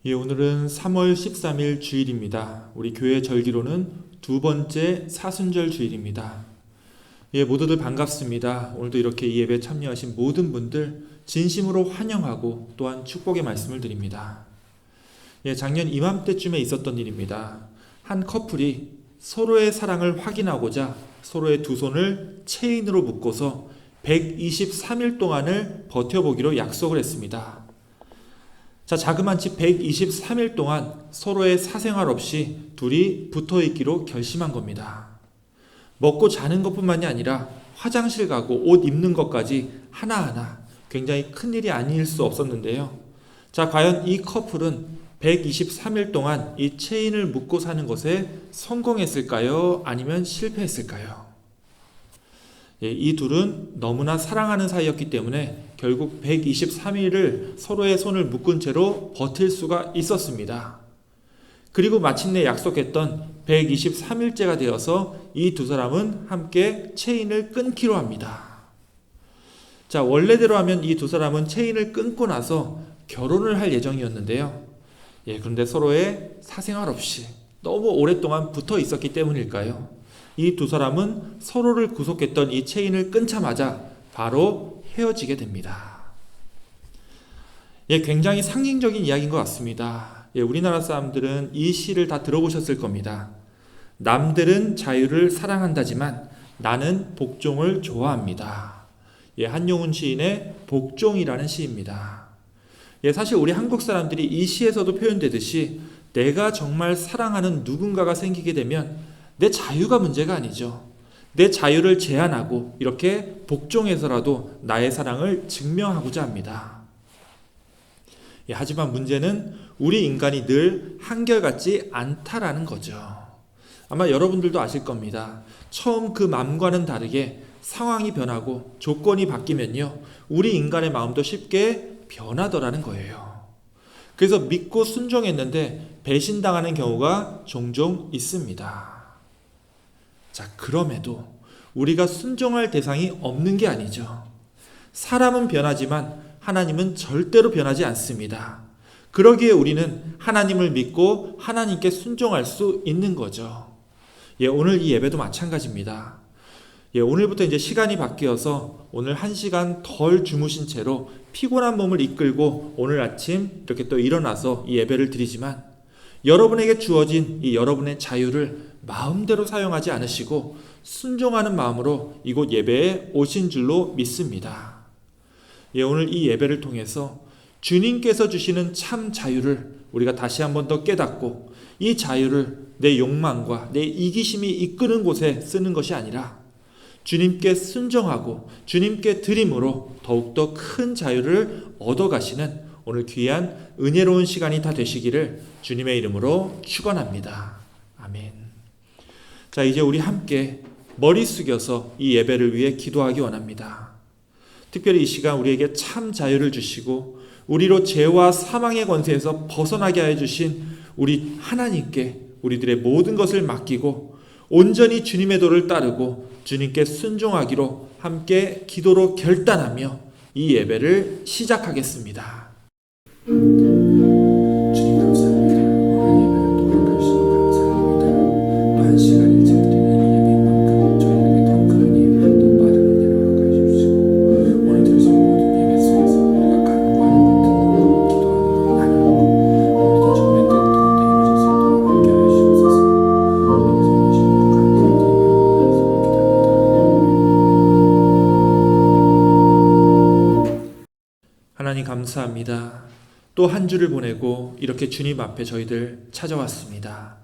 오늘은 3월 13일 주일입니다. 우리 교회 절기로는 두 번째 사순절 주일입니다. 모두들 반갑습니다. 오늘도 이렇게 이 예배에 참여하신 모든 분들 진심으로 환영하고 또한 축복의 말씀을 드립니다. 작년 이맘때쯤에 있었던 일입니다. 한 커플이 서로의 사랑을 확인하고자 서로의 두 손을 체인으로 묶어서 123일 동안을 버텨보기로 약속을 했습니다. 자그마치 123일 동안 서로의 사생활 없이 둘이 붙어있기로 결심한 겁니다. 먹고 자는 것뿐만이 아니라 화장실 가고 옷 입는 것까지 하나하나 굉장히 큰일이 아닐 수 없었는데요. 과연 이 커플은 123일 동안 이 체인을 묶고 사는 것에 성공했을까요? 아니면 실패했을까요? 이 둘은 너무나 사랑하는 사이였기 때문에 결국 123일을 서로의 손을 묶은 채로 버틸 수가 있었습니다. 그리고 마침내 약속했던 123일째가 되어서 이 두 사람은 함께 체인을 끊기로 합니다. 원래대로 하면 이 두 사람은 체인을 끊고 나서 결혼을 할 예정이었는데요. 그런데 서로의 사생활 없이 너무 오랫동안 붙어 있었기 때문일까요? 이 두 사람은 서로를 구속했던 이 체인을 끊자마자 바로 헤어지게 됩니다. 굉장히 상징적인 이야기인 것 같습니다. 우리나라 사람들은 이 시를 다 들어보셨을 겁니다. 남들은 자유를 사랑한다지만 나는 복종을 좋아합니다. 한용운 시인의 복종이라는 시입니다. 사실 우리 한국 사람들이 이 시에서도 표현되듯이 내가 정말 사랑하는 누군가가 생기게 되면 내 자유가 문제가 아니죠. 내 자유를 제한하고 이렇게 복종해서라도 나의 사랑을 증명하고자 합니다. 하지만 문제는 우리 인간이 늘 한결같지 않다라는 거죠. 아마 여러분들도 아실 겁니다. 처음 그 맘과는 다르게 상황이 변하고 조건이 바뀌면요, 우리 인간의 마음도 쉽게 변하더라는 거예요. 그래서 믿고 순종했는데 배신당하는 경우가 종종 있습니다. 그럼에도 우리가 순종할 대상이 없는 게 아니죠. 사람은 변하지만 하나님은 절대로 변하지 않습니다. 그러기에 우리는 하나님을 믿고 하나님께 순종할 수 있는 거죠. 오늘 이 예배도 마찬가지입니다. 오늘부터 이제 시간이 바뀌어서 오늘 1시간 덜 주무신 채로 피곤한 몸을 이끌고 오늘 아침 이렇게 또 일어나서 이 예배를 드리지만 여러분에게 주어진 이 여러분의 자유를 마음대로 사용하지 않으시고 순종하는 마음으로 이곳 예배에 오신 줄로 믿습니다. 오늘 이 예배를 통해서 주님께서 주시는 참 자유를 우리가 다시 한번 더 깨닫고 이 자유를 내 욕망과 내 이기심이 이끄는 곳에 쓰는 것이 아니라 주님께 순종하고 주님께 드림으로 더욱더 큰 자유를 얻어가시는 오늘 귀한 은혜로운 시간이 다 되시기를 주님의 이름으로 축원합니다. 아멘. 이제 우리 함께 머리 숙여서 이 예배를 위해 기도하기 원합니다. 특별히 이 시간 우리에게 참 자유를 주시고 우리로 죄와 사망의 권세에서 벗어나게 하여 주신 우리 하나님께 우리들의 모든 것을 맡기고 온전히 주님의 도를 따르고 주님께 순종하기로 함께 기도로 결단하며 이 예배를 시작하겠습니다. 주님 감사합니다. 오늘 예배를 또 허락하시니 감사합니다. 또 한 시간을 드리는 이 예배인 만큼 저희에게 더 큰 은혜, 또 빠른 은혜를 허락해 주시고 오늘 들으신 모든 예배 속에서 우리가 간구하는 것, 듣는 것, 기도하는 것, 나누는 것 오늘도 주님의 뜻 가운데 이루어질 수 있도록 함께 하시옵소서. 하나님 감사합니다. 또 한 주를 보내고 이렇게 주님 앞에 저희들 찾아왔습니다.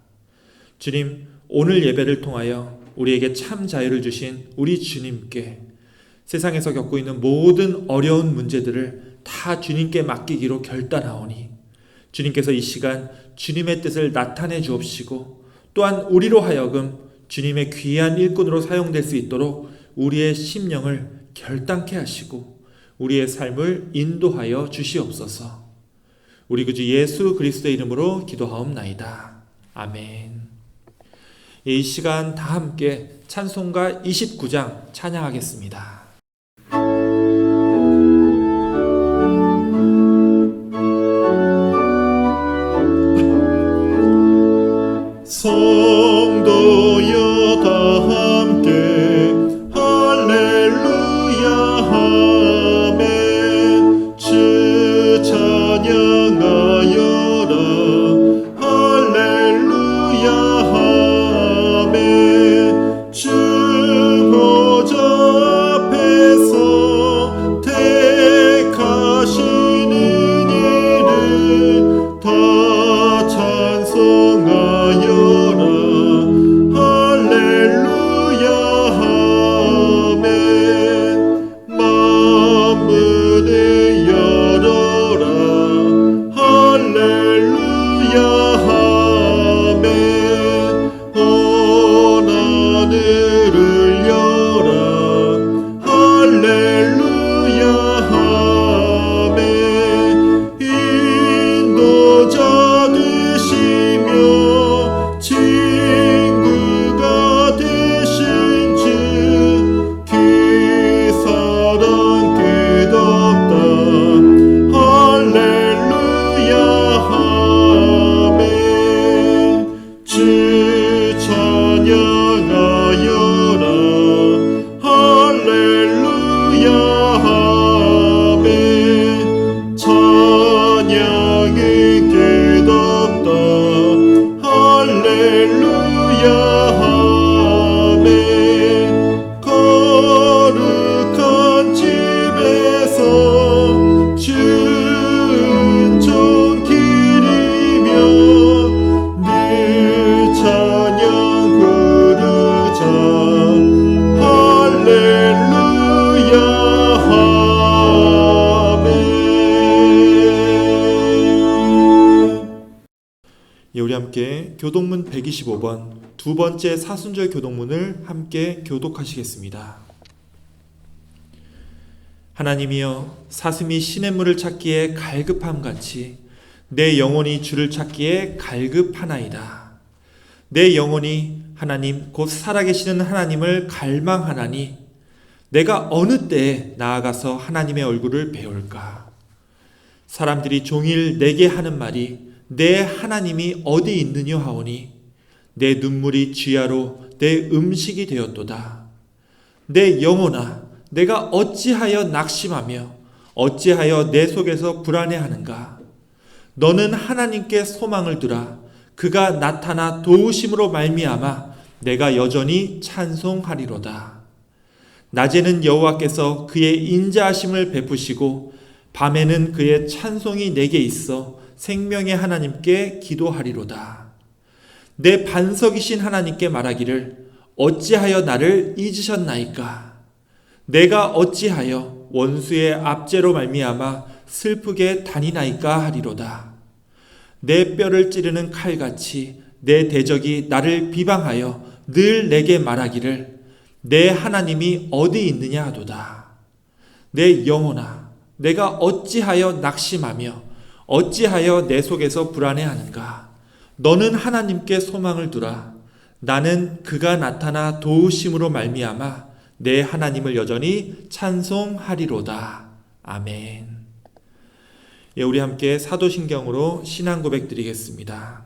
주님, 오늘 예배를 통하여 우리에게 참 자유를 주신 우리 주님께 세상에서 겪고 있는 모든 어려운 문제들을 다 주님께 맡기기로 결단하오니 주님께서 이 시간 주님의 뜻을 나타내 주옵시고 또한 우리로 하여금 주님의 귀한 일꾼으로 사용될 수 있도록 우리의 심령을 결단케 하시고 우리의 삶을 인도하여 주시옵소서. 우리 구주 예수 그리스도의 이름으로 기도하옵나이다. 아멘. 이 시간 다 함께 찬송가 29장 찬양하겠습니다. 성도여 다 함께 할렐루야 아멘. 주 찬양하여라 할렐루야 아멘. 주 보좌 앞에서 택하시는 이를 다 찬송하여라 할렐루야 아멘. 만문을 열어라 할렐루야 아멘. 온 하늘을 열라 할렐루야 아멘. 인도자 되시며 친구가 되신 주 그 사랑 끝없다 할렐루야 아멘. 주 찬양하여라 할렐루야 아멘. 찬양이 끝없다 할렐루야 아멘. 거룩한 집에서 준종 기리며 늘 찬양 부르자 할렐루야 아멘. 예, 우리 함께 교독문 125번 두 번째 사순절 교독문을 함께 교독하시겠습니다. 하나님이여, 사슴이 시냇물을 찾기에 갈급함같이 내 영혼이 주를 찾기에 갈급하나이다. 내 영혼이 하나님 곧 살아계시는 하나님을 갈망하나니 내가 어느 때에 나아가서 하나님의 얼굴을 배울까? 사람들이 종일 내게 하는 말이 내 하나님이 어디 있느냐 하오니 내 눈물이 쥐야로 내 음식이 되었도다. 내 영혼아, 내가 어찌하여 낙심하며 어찌하여 내 속에서 불안해하는가? 너는 하나님께 소망을 두라. 그가 나타나 도우심으로 말미암아 내가 여전히 찬송하리로다. 낮에는 여호와께서 그의 인자하심을 베푸시고 밤에는 그의 찬송이 내게 있어 생명의 하나님께 기도하리로다. 내 반석이신 하나님께 말하기를 어찌하여 나를 잊으셨나이까? 내가 어찌하여 원수의 압제로 말미암아 슬프게 다니나이까 하리로다. 내 뼈를 찌르는 칼같이 내 대적이 나를 비방하여 늘 내게 말하기를 내 하나님이 어디 있느냐 하도다. 내 영혼아, 내가 어찌하여 낙심하며 어찌하여 내 속에서 불안해하는가? 너는 하나님께 소망을 두라. 나는 그가 나타나 도우심으로 말미암아 내 하나님을 여전히 찬송하리로다. 아멘. 예, 우리 함께 사도신경으로 신앙 고백 드리겠습니다.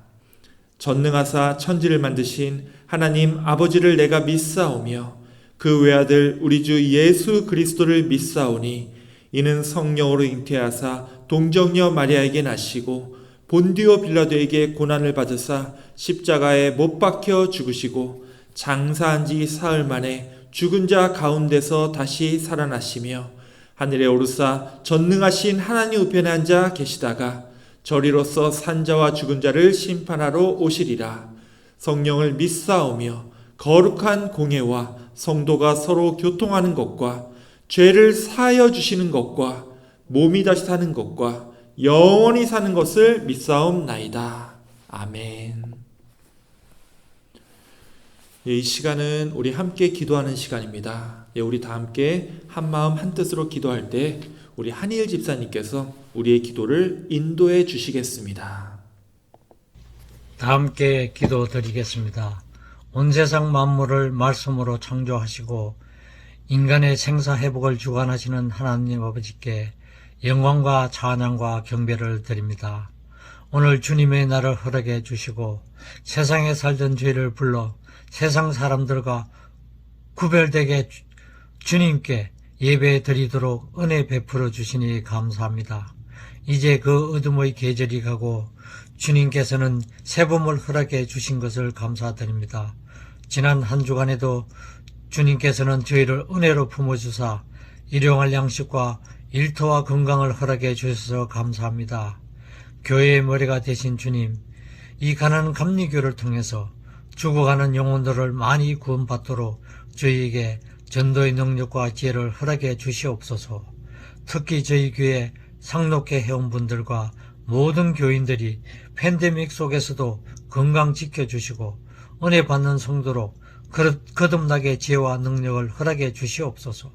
전능하사 천지를 만드신 하나님 아버지를 내가 믿사오며 그 외아들 우리 주 예수 그리스도를 믿사오니 이는 성령으로 잉태하사 동정녀 마리아에게 나시고 본디오 빌라도에게 고난을 받으사 십자가에 못 박혀 죽으시고 장사한 지 사흘 만에 죽은 자 가운데서 다시 살아나시며 하늘에 오르사 전능하신 하나님 우편에 앉아 계시다가 저리로서 산자와 죽은 자를 심판하러 오시리라. 성령을 믿사오며 거룩한 공회와 성도가 서로 교통하는 것과 죄를 사하여 주시는 것과 몸이 다시 사는 것과 영원히 사는 것을 믿사옵나이다. 아멘. 이 시간은 우리 함께 기도하는 시간입니다. 우리 다 함께 한 마음 한 뜻으로 기도할 때 우리 한희일 집사님께서 우리의 기도를 인도해 주시겠습니다. 다 함께 기도드리겠습니다. 온 세상 만물을 말씀으로 창조하시고 인간의 생사회복을 주관하시는 하나님 아버지께 영광과 찬양과 경배를 드립니다. 오늘 주님의 날을 허락해 주시고 세상에 살던 죄를 불러 세상 사람들과 구별되게 주님께 예배 드리도록 은혜 베풀어 주시니 감사합니다. 이제 그 어둠의 계절이 가고 주님께서는 새 봄을 허락해 주신 것을 감사드립니다. 지난 한 주간에도 주님께서는 저희를 은혜로 품어주사 일용할 양식과 일터와 건강을 허락해 주셔서 감사합니다. 교회의 머리가 되신 주님, 이 가난 감리교를 통해서 죽어가는 영혼들을 많이 구원받도록 저희에게 전도의 능력과 지혜를 허락해 주시옵소서. 특히 저희 교회 상록회 회원분들과 모든 교인들이 팬데믹 속에서도 건강 지켜주시고 은혜 받는 성도로 거듭나게 지혜와 능력을 허락해 주시옵소서.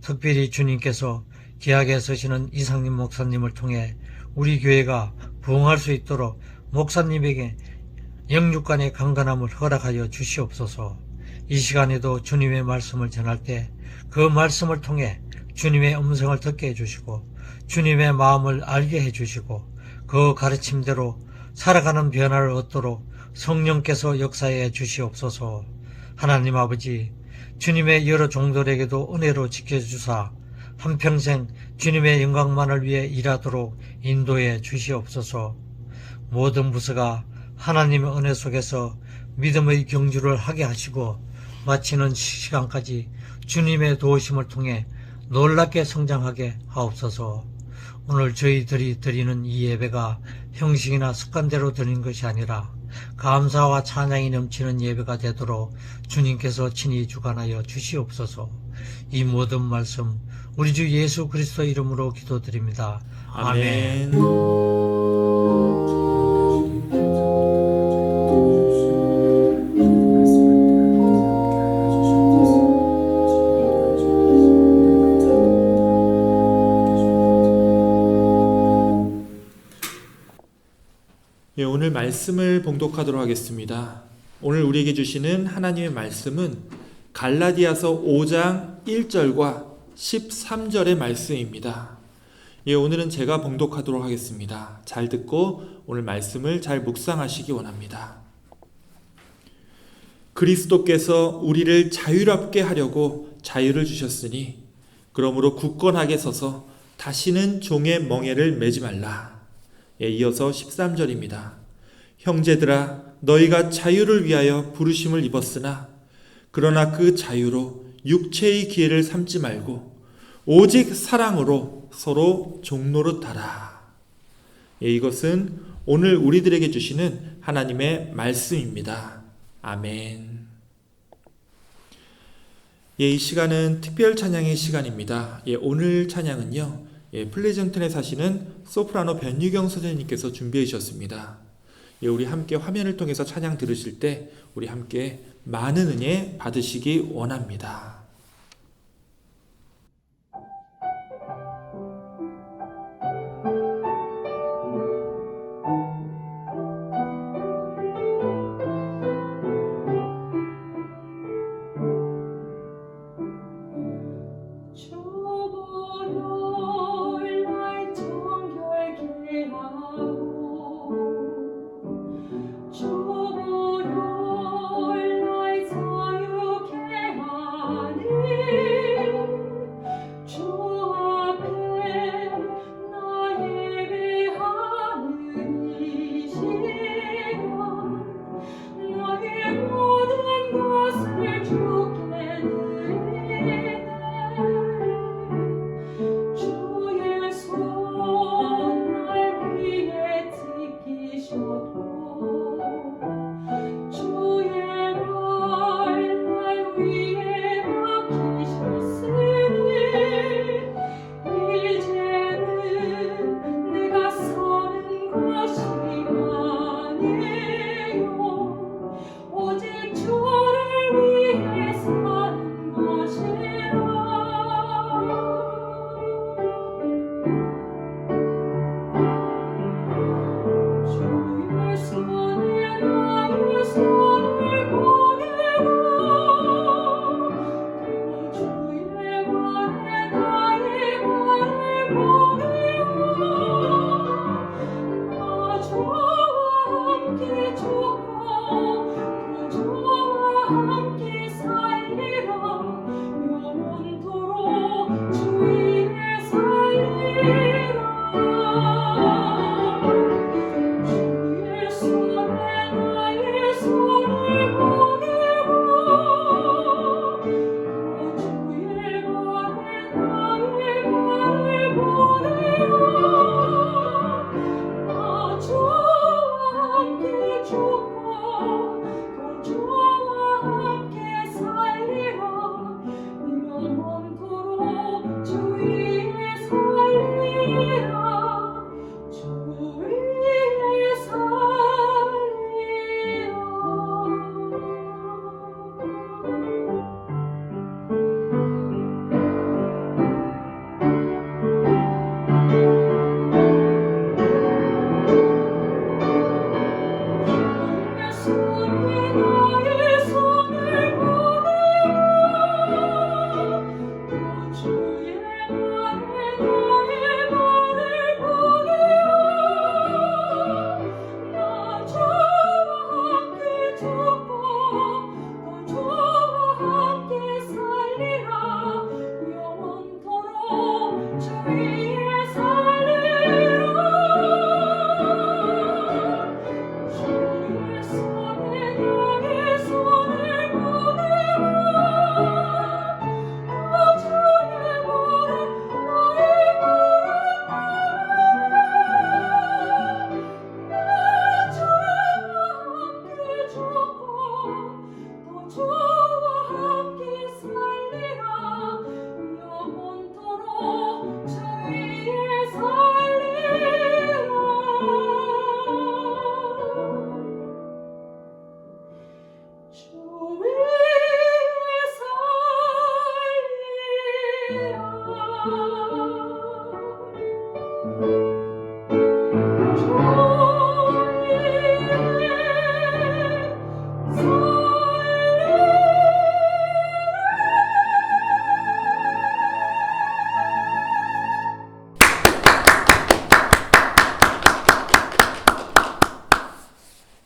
특별히 주님께서 기약에 서시는 이상림 목사님을 통해 우리 교회가 부흥할 수 있도록 목사님에게 영육간의 강건함을 허락하여 주시옵소서. 이 시간에도 주님의 말씀을 전할 때 그 말씀을 통해 주님의 음성을 듣게 해주시고 주님의 마음을 알게 해주시고 그 가르침대로 살아가는 변화를 얻도록 성령께서 역사해 주시옵소서. 하나님 아버지, 주님의 여러 종들에게도 은혜로 지켜주사 한평생 주님의 영광만을 위해 일하도록 인도해 주시옵소서. 모든 부서가 하나님의 은혜 속에서 믿음의 경주를 하게 하시고 마치는 시간까지 주님의 도우심을 통해 놀랍게 성장하게 하옵소서. 오늘 저희들이 드리는 이 예배가 형식이나 습관대로 드리는 것이 아니라 감사와 찬양이 넘치는 예배가 되도록 주님께서 친히 주관하여 주시옵소서. 이 모든 말씀 우리 주 예수 그리스도 이름으로 기도드립니다. 아멘. 예, 오늘 말씀을 봉독하도록 하겠습니다. 오늘 우리에게 주시는 하나님의 말씀은 갈라디아서 5장 1절과 13절의 말씀입니다. 예, 오늘은 제가 봉독하도록 하겠습니다. 잘 듣고 오늘 말씀을 잘 묵상하시기 원합니다. 그리스도께서 우리를 자유롭게 하려고 자유를 주셨으니 그러므로 굳건하게 서서 다시는 종의 멍에를 매지 말라. 예, 이어서 13절입니다. 형제들아, 너희가 자유를 위하여 부르심을 입었으나 그러나 그 자유로 육체의 기회를 삼지 말고 오직 사랑으로 서로 종노릇하라. 예, 이것은 오늘 우리들에게 주시는 하나님의 말씀입니다. 아멘. 예, 이 시간은 특별 찬양의 시간입니다. 예, 오늘 찬양은요, 플레이정턴에 사시는 소프라노 변유경 선생님께서 준비해 주셨습니다. 예, 우리 함께 화면을 통해서 찬양 들으실 때 우리 함께 많은 은혜 받으시기 원합니다. 주보혈 나의 자유케 하니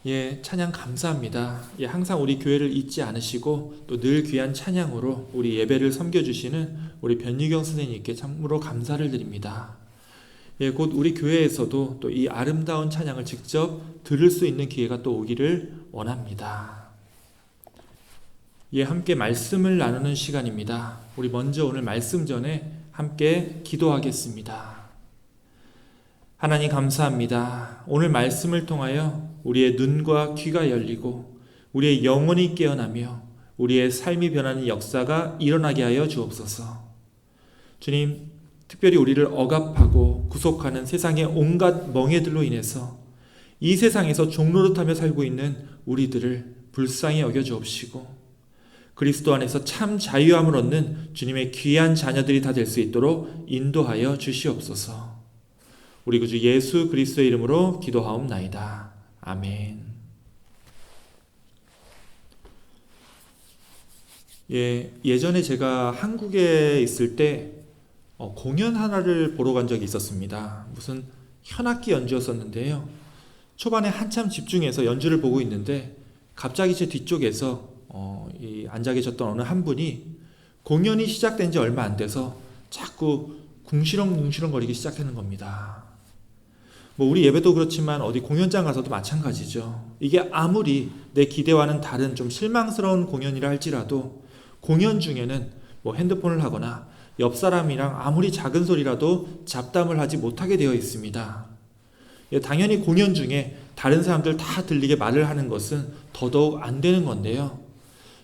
예, 찬양 감사합니다. 예, 항상 우리 교회를 잊지 않으시고 또 늘 귀한 찬양으로 우리 예배를 섬겨주시는 우리 변유경 선생님께 참으로 감사를 드립니다. 예, 곧 우리 교회에서도 또 이 아름다운 찬양을 직접 들을 수 있는 기회가 또 오기를 원합니다. 예, 함께 말씀을 나누는 시간입니다. 우리 먼저 오늘 말씀 전에 함께 기도하겠습니다. 하나님 감사합니다. 오늘 말씀을 통하여 우리의 눈과 귀가 열리고 우리의 영혼이 깨어나며 우리의 삶이 변하는 역사가 일어나게 하여 주옵소서. 주님, 특별히 우리를 억압하고 구속하는 세상의 온갖 멍에들로 인해서 이 세상에서 종노릇하며 살고 있는 우리들을 불쌍히 여겨 주옵시고 그리스도 안에서 참 자유함을 얻는 주님의 귀한 자녀들이 다 될 수 있도록 인도하여 주시옵소서. 우리 구주 예수 그리스도의 이름으로 기도하옵나이다. 아멘. 예전에 제가 한국에 있을 때 공연 하나를 보러 간 적이 있었습니다. 무슨 현악기 연주였었는데요. 초반에 한참 집중해서 연주를 보고 있는데 갑자기 제 뒤쪽에서 앉아 계셨던 어느 한 분이 공연이 시작된 지 얼마 안 돼서 자꾸 궁시렁궁시렁 거리기 시작하는 겁니다. 우리 예배도 그렇지만 어디 공연장 가서도 마찬가지죠. 이게 아무리 내 기대와는 다른 좀 실망스러운 공연이라 할지라도 공연 중에는 핸드폰을 하거나 옆 사람이랑 아무리 작은 소리라도 잡담을 하지 못하게 되어 있습니다. 당연히 공연 중에 다른 사람들 다 들리게 말을 하는 것은 더더욱 안 되는 건데요.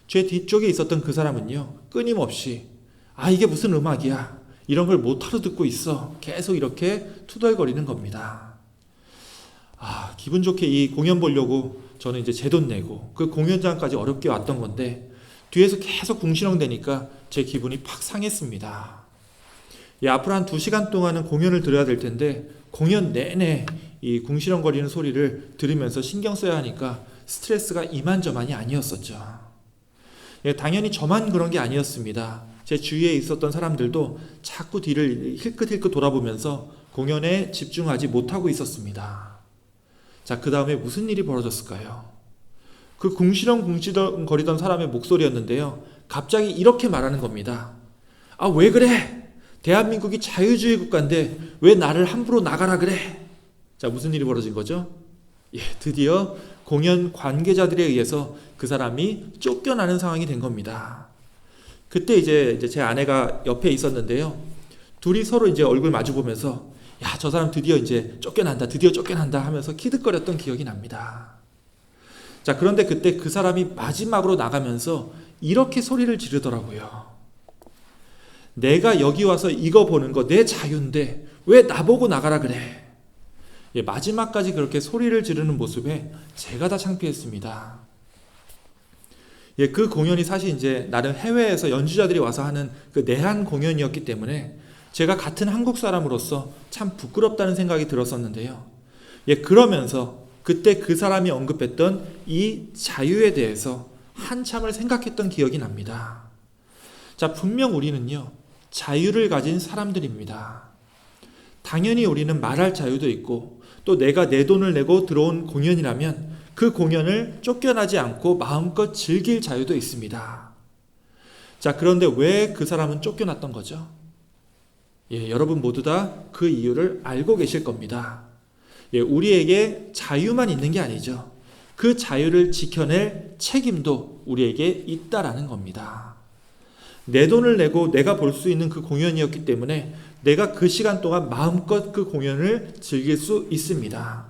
제 뒤쪽에 있었던 그 사람은요, 끊임없이 이게 무슨 음악이야, 이런 걸 못하러 듣고 있어, 계속 이렇게 투덜거리는 겁니다. 기분 좋게 이 공연 보려고 저는 이제 제 돈 내고 그 공연장까지 어렵게 왔던 건데 뒤에서 계속 궁시렁대니까 제 기분이 팍 상했습니다. 앞으로 한 2시간 동안은 공연을 들어야 될 텐데 공연 내내 이 궁시렁거리는 소리를 들으면서 신경 써야 하니까 스트레스가 이만저만이 아니었었죠. 당연히 저만 그런 게 아니었습니다. 제 주위에 있었던 사람들도 자꾸 뒤를 힐끗힐끗 돌아보면서 공연에 집중하지 못하고 있었습니다. 자, 그 다음에 무슨 일이 벌어졌을까요? 그 궁시렁궁시렁거리던 사람의 목소리였는데요. 갑자기 이렇게 말하는 겁니다. 아, 왜 그래? 대한민국이 자유주의 국가인데 왜 나를 함부로 나가라 그래? 자, 무슨 일이 벌어진 거죠? 예, 드디어 공연 관계자들에 의해서 그 사람이 쫓겨나는 상황이 된 겁니다. 그때 이제 제 아내가 옆에 있었는데요. 둘이 서로 이제 얼굴 마주 보면서 야, 저 사람 드디어 이제 쫓겨난다, 드디어 쫓겨난다 하면서 키득거렸던 기억이 납니다. 자, 그런데 그때 그 사람이 마지막으로 나가면서 이렇게 소리를 지르더라고요. 내가 여기 와서 이거 보는 거 내 자유인데 왜 나보고 나가라 그래? 예, 마지막까지 그렇게 소리를 지르는 모습에 제가 다 창피했습니다. 예, 그 공연이 사실 이제 나름 해외에서 연주자들이 와서 하는 그 내한 공연이었기 때문에 제가 같은 한국 사람으로서 참 부끄럽다는 생각이 들었었는데요. 예, 그러면서 그때 그 사람이 언급했던 이 자유에 대해서 한참을 생각했던 기억이 납니다. 자, 분명 우리는요, 자유를 가진 사람들입니다. 당연히 우리는 말할 자유도 있고 또 내가 내 돈을 내고 들어온 공연이라면 그 공연을 쫓겨나지 않고 마음껏 즐길 자유도 있습니다. 자, 그런데 왜 그 사람은 쫓겨났던 거죠? 예, 여러분 모두 다 그 이유를 알고 계실 겁니다. 예, 우리에게 자유만 있는 게 아니죠. 그 자유를 지켜낼 책임도 우리에게 있다라는 겁니다. 내 돈을 내고 내가 볼 수 있는 그 공연이었기 때문에 내가 그 시간 동안 마음껏 그 공연을 즐길 수 있습니다.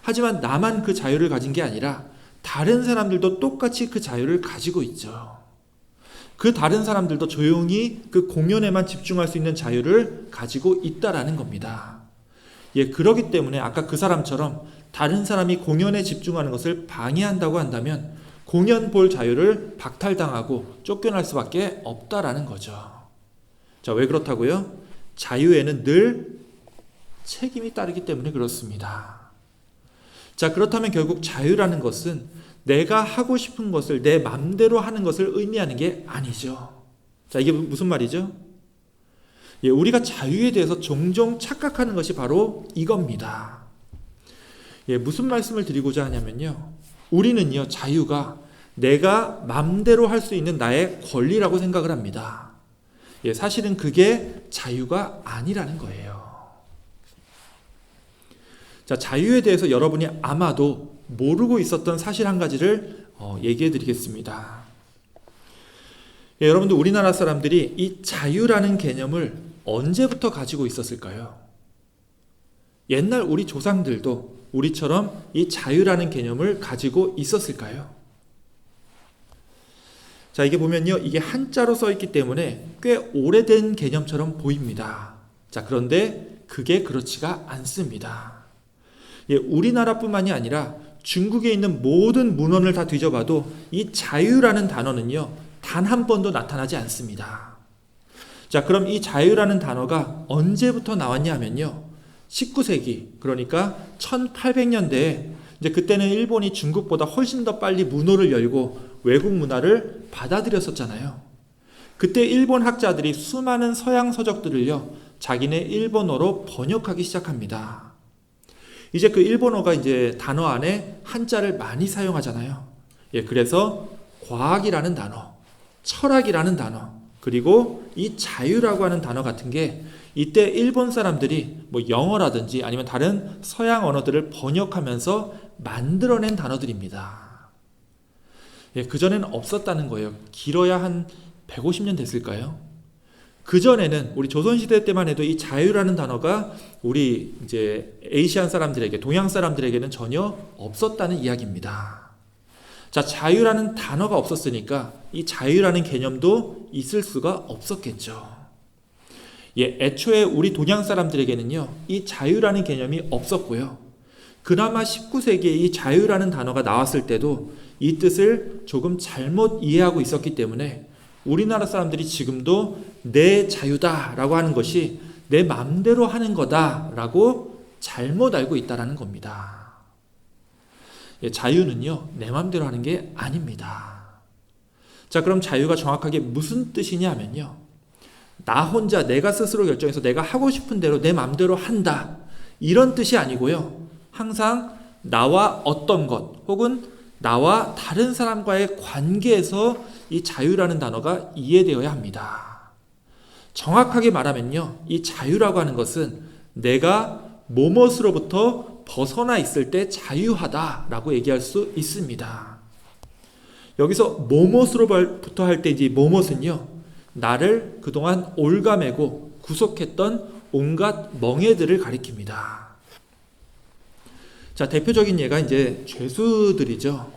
하지만 나만 그 자유를 가진 게 아니라 다른 사람들도 똑같이 그 자유를 가지고 있죠. 그 다른 사람들도 조용히 그 공연에만 집중할 수 있는 자유를 가지고 있다라는 겁니다. 예, 그러기 때문에 아까 그 사람처럼 다른 사람이 공연에 집중하는 것을 방해한다고 한다면 공연 볼 자유를 박탈당하고 쫓겨날 수밖에 없다라는 거죠. 자, 왜 그렇다고요? 자유에는 늘 책임이 따르기 때문에 그렇습니다. 자, 그렇다면 결국 자유라는 것은 내가 하고 싶은 것을 내 맘대로 하는 것을 의미하는 게 아니죠. 자, 이게 무슨 말이죠? 예, 우리가 자유에 대해서 종종 착각하는 것이 바로 이겁니다. 예, 무슨 말씀을 드리고자 하냐면요. 우리는요, 자유가 내가 맘대로 할 수 있는 나의 권리라고 생각을 합니다. 예, 사실은 그게 자유가 아니라는 거예요. 자, 자유에 대해서 여러분이 아마도 모르고 있었던 사실 한 가지를 얘기해 드리겠습니다. 예, 여러분들 우리나라 사람들이 이 자유라는 개념을 언제부터 가지고 있었을까요? 옛날 우리 조상들도 우리처럼 이 자유라는 개념을 가지고 있었을까요? 자, 이게 보면요, 이게 한자로 써 있기 때문에 꽤 오래된 개념처럼 보입니다. 자, 그런데 그게 그렇지가 않습니다. 예, 우리나라뿐만이 아니라 중국에 있는 모든 문헌을 다 뒤져봐도 이 자유라는 단어는요, 단 한 번도 나타나지 않습니다. 자, 그럼 이 자유라는 단어가 언제부터 나왔냐 하면요, 19세기, 그러니까 1800년대에 이제 그때는 일본이 중국보다 훨씬 더 빨리 문호를 열고 외국 문화를 받아들였었잖아요. 그때 일본 학자들이 수많은 서양 서적들을요, 자기네 일본어로 번역하기 시작합니다. 이제 그 일본어가 이제 단어 안에 한자를 많이 사용하잖아요. 예, 그래서 과학이라는 단어, 철학이라는 단어, 그리고 이 자유라고 하는 단어 같은 게 이때 일본 사람들이 뭐 영어라든지 아니면 다른 서양 언어들을 번역하면서 만들어낸 단어들입니다. 예, 그전에는 없었다는 거예요. 길어야 한 150년 됐을까요? 그전에는 우리 조선시대 때만 해도 이 자유라는 단어가 우리 이제 에이시안 사람들에게, 동양 사람들에게는 전혀 없었다는 이야기입니다. 자, 자유라는 단어가 없었으니까 이 자유라는 개념도 있을 수가 없었겠죠. 예, 애초에 우리 동양 사람들에게는요, 이 자유라는 개념이 없었고요. 그나마 19세기에 이 자유라는 단어가 나왔을 때도 이 뜻을 조금 잘못 이해하고 있었기 때문에 우리나라 사람들이 지금도 내 자유다라고 하는 것이 내 마음대로 하는 거다라고 잘못 알고 있다라는 겁니다. 예, 자유는요, 내 마음대로 하는 게 아닙니다. 자, 그럼 자유가 정확하게 무슨 뜻이냐 하면요, 나 혼자 내가 스스로 결정해서 내가 하고 싶은 대로 내 마음대로 한다, 이런 뜻이 아니고요, 항상 나와 어떤 것 혹은 나와 다른 사람과의 관계에서 이 자유라는 단어가 이해되어야 합니다. 정확하게 말하면요, 이 자유라고 하는 것은 내가 뭐뭇으로부터 벗어나 있을 때 자유하다라고 얘기할 수 있습니다. 여기서 뭐뭇으로부터 할 때 이제 뭐뭇은요, 나를 그동안 올가매고 구속했던 온갖 멍에들을 가리킵니다. 자, 대표적인 예가 이제 죄수들이죠.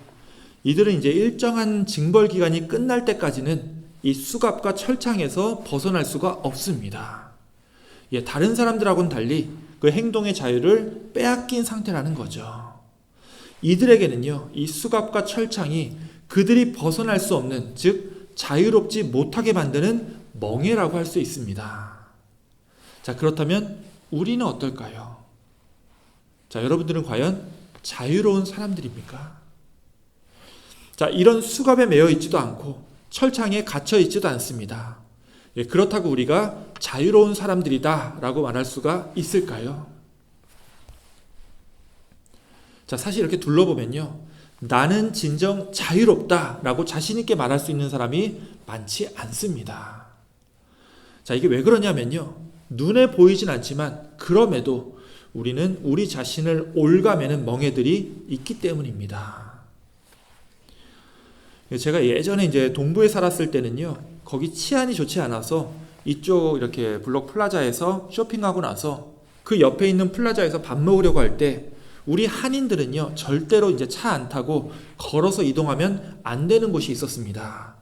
이들은 이제 일정한 징벌 기간이 끝날 때까지는 이 수갑과 철창에서 벗어날 수가 없습니다. 다른 사람들하고는 달리 그 행동의 자유를 빼앗긴 상태라는 거죠. 이들에게는요, 이 수갑과 철창이 그들이 벗어날 수 없는, 즉 자유롭지 못하게 만드는 멍에라고 할 수 있습니다. 자, 그렇다면 우리는 어떨까요? 자, 여러분들은 과연 자유로운 사람들입니까? 자, 이런 수갑에 매여 있지도 않고 철창에 갇혀 있지도 않습니다. 그렇다고 우리가 자유로운 사람들이다 라고 말할 수가 있을까요? 자, 사실 이렇게 둘러보면요, 나는 진정 자유롭다 라고 자신있게 말할 수 있는 사람이 많지 않습니다. 자, 이게 왜 그러냐면요, 눈에 보이진 않지만 그럼에도 우리는 우리 자신을 올가매는 멍에들이 있기 때문입니다. 제가 예전에 이제 동부에 살았을 때는요, 거기 치안이 좋지 않아서 이쪽 이렇게 블록 플라자에서 쇼핑하고 나서 그 옆에 있는 플라자에서 밥 먹으려고 할 때 우리 한인들은요, 절대로 이제 차 안 타고 걸어서 이동하면 안 되는 곳이 있었습니다.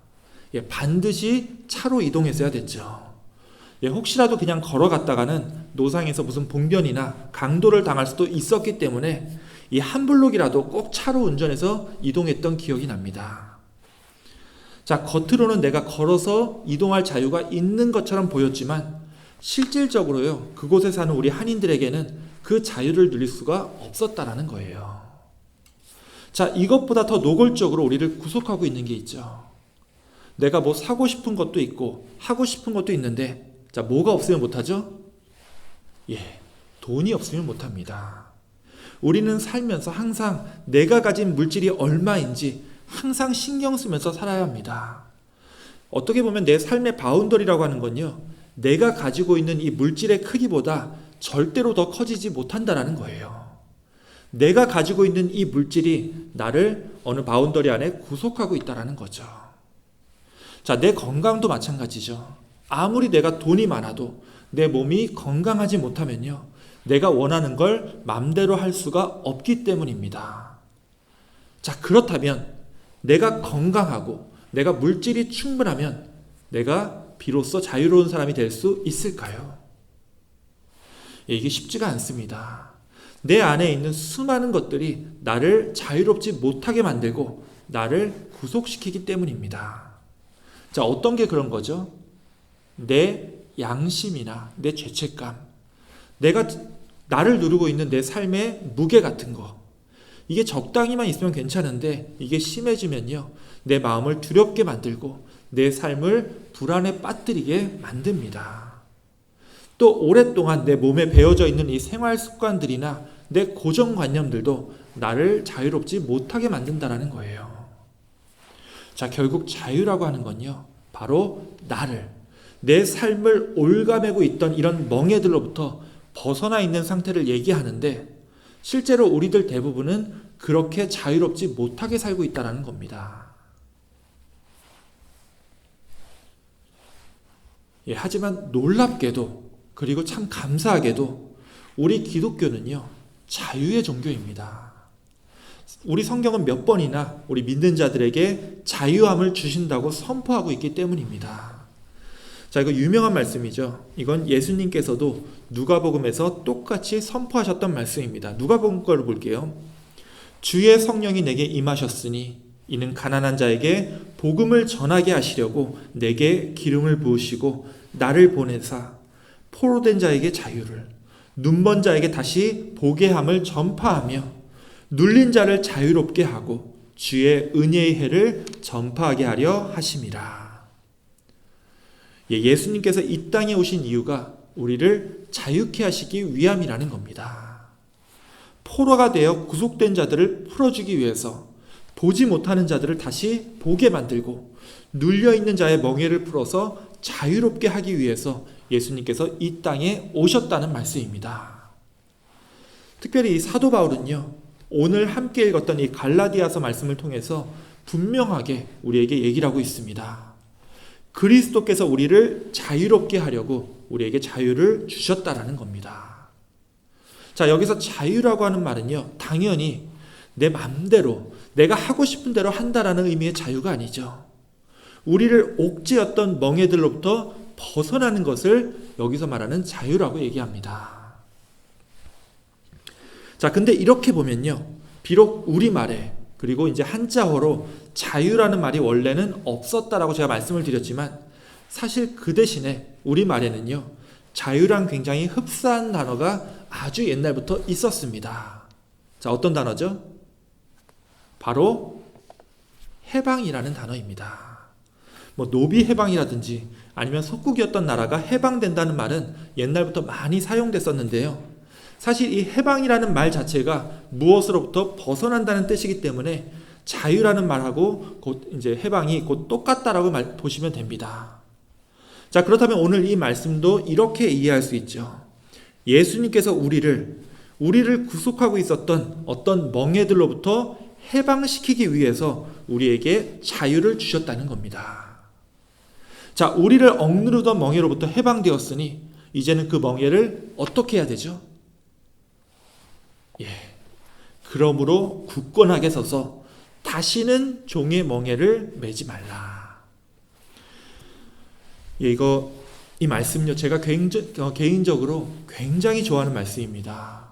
반드시 차로 이동했어야 됐죠. 혹시라도 그냥 걸어갔다가는 노상에서 무슨 봉변이나 강도를 당할 수도 있었기 때문에 이 한 블록이라도 꼭 차로 운전해서 이동했던 기억이 납니다. 자, 겉으로는 내가 걸어서 이동할 자유가 있는 것처럼 보였지만 실질적으로요, 그곳에 사는 우리 한인들에게는 그 자유를 누릴 수가 없었다라는 거예요. 자, 이것보다 더 노골적으로 우리를 구속하고 있는 게 있죠. 내가 뭐 사고 싶은 것도 있고 하고 싶은 것도 있는데, 자, 뭐가 없으면 못하죠? 돈이 없으면 못합니다. 우리는 살면서 항상 내가 가진 물질이 얼마인지 항상 신경 쓰면서 살아야 합니다. 어떻게 보면 내 삶의 바운더리라고 하는 건요, 내가 가지고 있는 이 물질의 크기보다 절대로 더 커지지 못한다라는 거예요. 내가 가지고 있는 이 물질이 나를 어느 바운더리 안에 구속하고 있다라는 거죠. 자, 내 건강도 마찬가지죠. 아무리 내가 돈이 많아도 내 몸이 건강하지 못하면요, 내가 원하는 걸 맘대로 할 수가 없기 때문입니다. 자, 그렇다면 내가 건강하고 내가 물질이 충분하면 내가 비로소 자유로운 사람이 될 수 있을까요? 이게 쉽지가 않습니다. 내 안에 있는 수많은 것들이 나를 자유롭지 못하게 만들고 나를 구속시키기 때문입니다. 자, 어떤 게 그런 거죠? 내 양심이나 내 죄책감, 내가 나를 누르고 있는 내 삶의 무게 같은 거, 이게 적당히만 있으면 괜찮은데 이게 심해지면요, 내 마음을 두렵게 만들고 내 삶을 불안에 빠뜨리게 만듭니다. 또 오랫동안 내 몸에 배어져 있는 이 생활 습관들이나 내 고정관념들도 나를 자유롭지 못하게 만든다는 거예요. 자, 결국 자유라고 하는 건요, 바로 나를, 내 삶을 올가매고 있던 이런 멍에들로부터 벗어나 있는 상태를 얘기하는데, 실제로 우리들 대부분은 그렇게 자유롭지 못하게 살고 있다는 겁니다. 하지만 놀랍게도, 그리고 참 감사하게도 우리 기독교는요, 자유의 종교입니다. 우리 성경은 몇 번이나 우리 믿는 자들에게 자유함을 주신다고 선포하고 있기 때문입니다. 자, 이거 유명한 말씀이죠. 이건 예수님께서도 누가복음에서 똑같이 선포하셨던 말씀입니다. 누가복음 거를 볼게요. 주의 성령이 내게 임하셨으니 이는 가난한 자에게 복음을 전하게 하시려고 내게 기름을 부으시고 나를 보내사 포로된 자에게 자유를, 눈먼 자에게 다시 보게 함을 전파하며 눌린 자를 자유롭게 하고 주의 은혜의 해를 전파하게 하려 하심이라. 예수님께서 이 땅에 오신 이유가 우리를 자유케 하시기 위함이라는 겁니다. 포로가 되어 구속된 자들을 풀어주기 위해서 보지 못하는 자들을 다시 보게 만들고 눌려있는 자의 멍에를 풀어서 자유롭게 하기 위해서 예수님께서 이 땅에 오셨다는 말씀입니다. 특별히 이 사도 바울은요, 오늘 함께 읽었던 이 갈라디아서 말씀을 통해서 분명하게 우리에게 얘기를 하고 있습니다. 그리스도께서 우리를 자유롭게 하려고 우리에게 자유를 주셨다라는 겁니다. 자, 여기서 자유라고 하는 말은요, 당연히 내 맘대로 내가 하고 싶은 대로 한다라는 의미의 자유가 아니죠. 우리를 옥죄었던 멍에들로부터 벗어나는 것을 여기서 말하는 자유라고 얘기합니다. 자, 근데 이렇게 보면요, 비록 우리말에 그리고 이제 한자어로 자유라는 말이 원래는 없었다라고 제가 말씀을 드렸지만 사실 그 대신에 우리말에는요, 자유랑 굉장히 흡사한 단어가 아주 옛날부터 있었습니다. 자, 어떤 단어죠? 바로 해방이라는 단어입니다. 뭐 노비 해방이라든지 아니면 속국이었던 나라가 해방된다는 말은 옛날부터 많이 사용됐었는데요. 사실 이 해방이라는 말 자체가 무엇으로부터 벗어난다는 뜻이기 때문에 자유라는 말하고 곧 이제 해방이 곧 똑같다라고 보시면 됩니다. 자, 그렇다면 오늘 이 말씀도 이렇게 이해할 수 있죠. 예수님께서 우리를 구속하고 있었던 어떤 멍에들로부터 해방시키기 위해서 우리에게 자유를 주셨다는 겁니다. 자, 우리를 억누르던 멍에로부터 해방되었으니 이제는 그 멍에를 어떻게 해야 되죠? 그러므로 굳건하게 서서 다시는 종의 멍에를 매지 말라. 이 말씀요, 제가 개인적으로 굉장히 좋아하는 말씀입니다.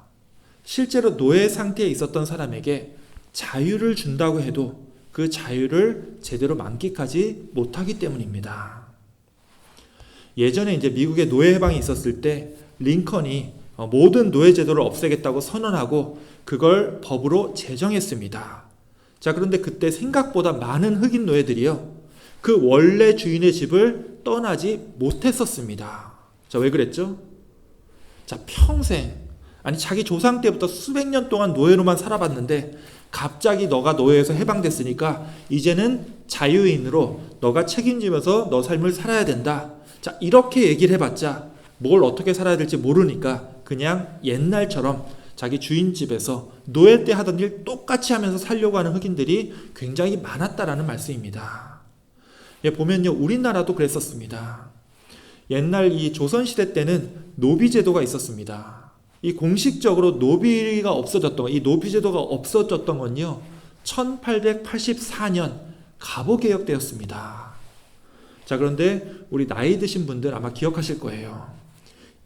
실제로 노예 상태에 있었던 사람에게 자유를 준다고 해도 그 자유를 제대로 만끽하지 못하기 때문입니다. 예전에 이제 미국에 노예 해방이 있었을 때 링컨이 모든 노예 제도를 없애겠다고 선언하고 그걸 법으로 제정했습니다. 자, 그런데 그때 생각보다 많은 흑인 노예들이요, 그 원래 주인의 집을 떠나지 못했었습니다. 자, 왜 그랬죠? 자, 평생, 아니 자기 조상 때부터 수백 년 동안 노예로만 살아봤는데 갑자기 너가 노예에서 해방됐으니까 이제는 자유인으로 너가 책임지면서 너 삶을 살아야 된다. 자, 이렇게 얘기를 해봤자 뭘 어떻게 살아야 될지 모르니까 그냥 옛날처럼 자기 주인 집에서 노예 때 하던 일 똑같이 하면서 살려고 하는 흑인들이 굉장히 많았다라는 말씀입니다. 보면요, 우리나라도 그랬었습니다. 옛날 이 조선시대 때는 노비제도가 있었습니다. 이 공식적으로 노비가 없어졌던, 이 노비제도가 없어졌던 건요, 1884년 갑오개혁 때였습니다. 자, 그런데 우리 나이 드신 분들 아마 기억하실 거예요.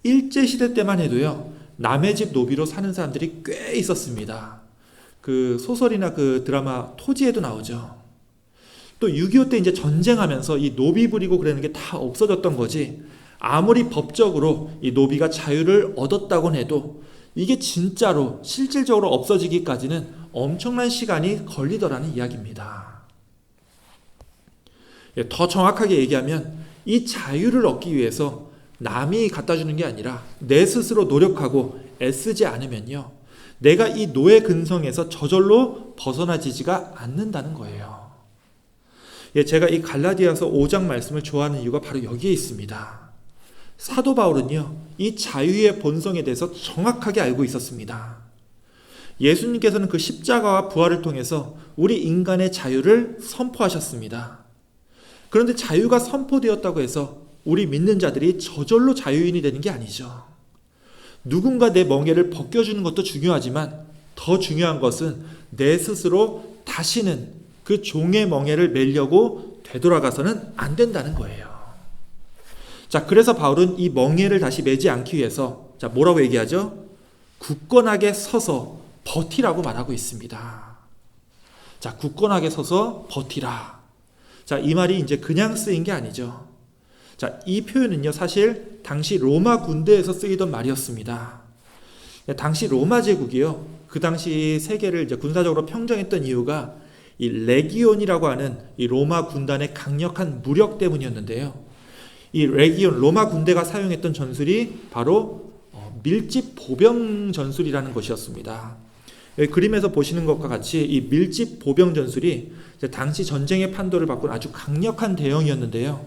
일제시대 때만 해도요, 남의 집 노비로 사는 사람들이 꽤 있었습니다. 그 소설이나 그 드라마 토지에도 나오죠. 또 6.25 때 이제 전쟁하면서 이 노비 부리고 그러는 게 다 없어졌던 거지, 아무리 법적으로 이 노비가 자유를 얻었다곤 해도 이게 진짜로 실질적으로 없어지기까지는 엄청난 시간이 걸리더라는 이야기입니다. 더 정확하게 얘기하면 이 자유를 얻기 위해서 남이 갖다 주는 게 아니라 내 스스로 노력하고 애쓰지 않으면요, 내가 이 노예 근성에서 저절로 벗어나지지가 않는다는 거예요. 제가 이 갈라디아서 5장 말씀을 좋아하는 이유가 바로 여기에 있습니다. 사도 바울은요, 이 자유의 본성에 대해서 정확하게 알고 있었습니다. 예수님께서는 그 십자가와 부활을 통해서 우리 인간의 자유를 선포하셨습니다. 그런데 자유가 선포되었다고 해서 우리 믿는 자들이 저절로 자유인이 되는 게 아니죠. 누군가 내 멍에를 벗겨주는 것도 중요하지만 더 중요한 것은 내 스스로 다시는 그 종의 멍에를 매려고 되돌아가서는 안 된다는 거예요. 자, 그래서 바울은 이 멍에를 다시 매지 않기 위해서, 자, 뭐라고 얘기하죠? 굳건하게 서서 버티라고 말하고 있습니다. 자, 굳건하게 서서 버티라. 자, 이 말이 이제 그냥 쓰인 게 아니죠. 자, 이 표현은요, 사실 당시 로마 군대에서 쓰이던 말이었습니다. 당시 로마 제국이요, 그 당시 세계를 이제 군사적으로 평정했던 이유가 이 레기온이라고 하는 이 로마 군단의 강력한 무력 때문이었는데요. 이 레기온, 로마 군대가 사용했던 전술이 바로 밀집 보병 전술이라는 것이었습니다. 여기 그림에서 보시는 것과 같이 이 밀집 보병 전술이 이제 당시 전쟁의 판도를 바꾼 아주 강력한 대형이었는데요.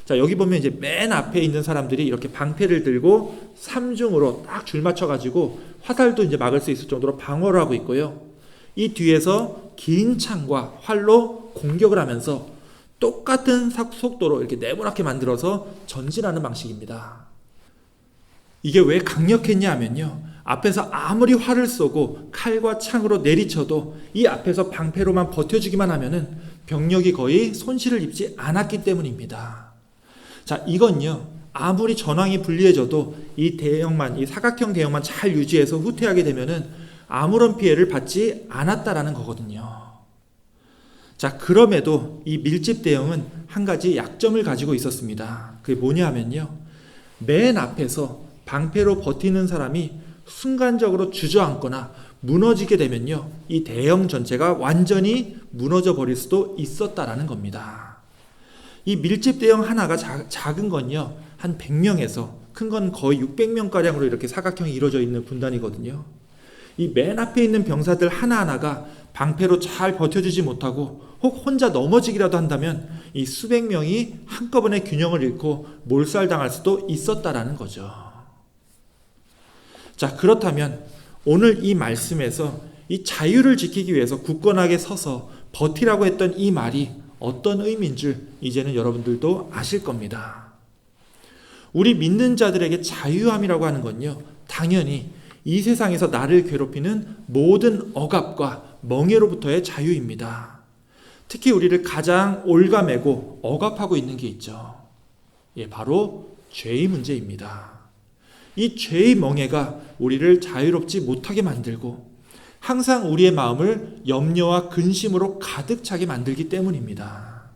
자, 여기 보면 이제 맨 앞에 있는 사람들이 이렇게 방패를 들고 3중으로 딱 줄 맞춰가지고 화살도 이제 막을 수 있을 정도로 방어를 하고 있고요. 이 뒤에서 긴 창과 활로 공격을 하면서 똑같은 속도로 이렇게 네모나게 만들어서 전진하는 방식입니다. 이게 왜 강력했냐 하면요, 앞에서 아무리 활을 쏘고 칼과 창으로 내리쳐도 이 앞에서 방패로만 버텨주기만 하면은 병력이 거의 손실을 입지 않았기 때문입니다. 자, 이건요, 아무리 전황이 불리해져도 이 대형만, 이 사각형 대형만 잘 유지해서 후퇴하게 되면은 아무런 피해를 받지 않았다라는 거거든요. 자, 그럼에도 이 밀집 대형은 한 가지 약점을 가지고 있었습니다. 그게 뭐냐 하면요, 맨 앞에서 방패로 버티는 사람이 순간적으로 주저앉거나 무너지게 되면요, 이 대형 전체가 완전히 무너져 버릴 수도 있었다라는 겁니다. 이 밀집 대형 하나가 작은 건요, 한 100명에서 큰 건 거의 600명가량으로 이렇게 사각형이 이루어져 있는 군단이거든요. 이 맨 앞에 있는 병사들 하나하나가 방패로 잘 버텨주지 못하고 혹 혼자 넘어지기라도 한다면 이 수백 명이 한꺼번에 균형을 잃고 몰살당할 수도 있었다라는 거죠. 자, 그렇다면 오늘 이 말씀에서 이 자유를 지키기 위해서 굳건하게 서서 버티라고 했던 이 말이 어떤 의미인 줄 이제는 여러분들도 아실 겁니다. 우리 믿는 자들에게 자유함이라고 하는 건요, 당연히 이 세상에서 나를 괴롭히는 모든 억압과 멍해로부터의 자유입니다. 특히 우리를 가장 올가매고 억압하고 있는 게 있죠. 예, 바로 죄의 문제입니다. 이 죄의 멍해가 우리를 자유롭지 못하게 만들고 항상 우리의 마음을 염려와 근심으로 가득 차게 만들기 때문입니다.